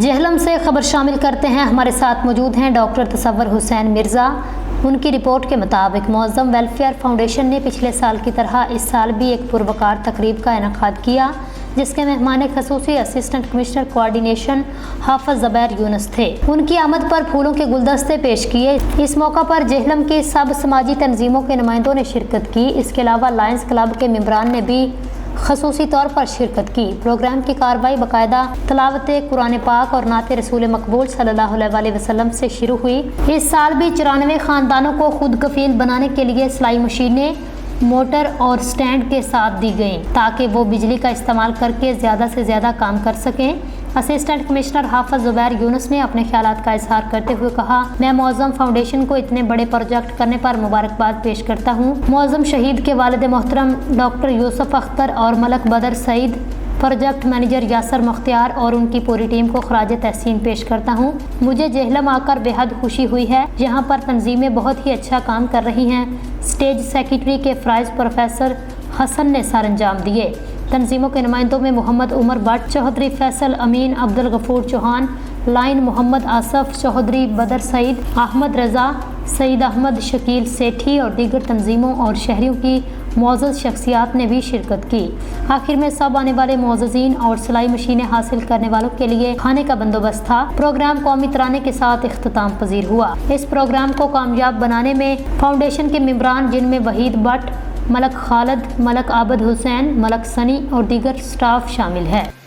جہلم سے خبر شامل کرتے ہیں، ہمارے ساتھ موجود ہیں ڈاکٹر تصور حسین مرزا۔ ان کی رپورٹ کے مطابق معظم ویلفیئر فاؤنڈیشن نے پچھلے سال کی طرح اس سال بھی ایک پروقار تقریب کا انعقاد کیا، جس کے مہمان خصوصی اسسٹنٹ کمشنر کوآرڈینیشن حافظ زبیر یونس تھے۔ ان کی آمد پر پھولوں کے گلدستے پیش کیے۔ اس موقع پر جہلم کی سب سماجی تنظیموں کے نمائندوں نے شرکت کی۔ اس کے علاوہ لائنز کلب کے ممبران نے بھی خصوصی طور پر شرکت کی۔ پروگرام کی کارروائی باقاعدہ تلاوت قرآن پاک اور نعت رسول مقبول صلی اللہ علیہ وسلم سے شروع ہوئی۔ اس سال بھی 94 خاندانوں کو خود کفیل بنانے کے لیے سلائی مشینیں، موٹر اور سٹینڈ کے ساتھ دی گئیں تاکہ وہ بجلی کا استعمال کر کے زیادہ سے زیادہ کام کر سکیں۔ اسسٹنٹ کمشنر حافظ زبیر یونس نے اپنے خیالات کا اظہار کرتے ہوئے کہا، میں معظم فاؤنڈیشن کو اتنے بڑے پروجیکٹ کرنے پر مبارکباد پیش کرتا ہوں۔ معظم شہید کے والد محترم ڈاکٹر یوسف اختر اور ملک بدر سعید، پروجیکٹ مینیجر یاسر مختار اور ان کی پوری ٹیم کو خراج تحسین پیش کرتا ہوں۔ مجھے جہلم آ کر بے حد خوشی ہوئی ہے۔ یہاں پر تنظیمیں بہت ہی اچھا کام کر رہی ہیں۔ اسٹیج سیکرٹری کے فرائض پروفیسر حسن نے سر انجام دیے۔ تنظیموں کے نمائندوں میں محمد عمر بٹ، چوہدری فیصل امین، عبدالغفور چوہان، لائن محمد آصف، چوہدری بدر سعید، احمد رضا، سعید احمد، شکیل سیٹھی اور دیگر تنظیموں اور شہریوں کی معزز شخصیات نے بھی شرکت کی۔ آخر میں سب آنے والے معززین اور سلائی مشینیں حاصل کرنے والوں کے لیے کھانے کا بندوبست تھا۔ پروگرام قومی ترانے کے ساتھ اختتام پذیر ہوا۔ اس پروگرام کو کامیاب بنانے میں فاؤنڈیشن کے ممبران، جن میں وحید بٹ، ملک خالد، ملک عابد حسین، ملک سنی اور دیگر سٹاف شامل ہے۔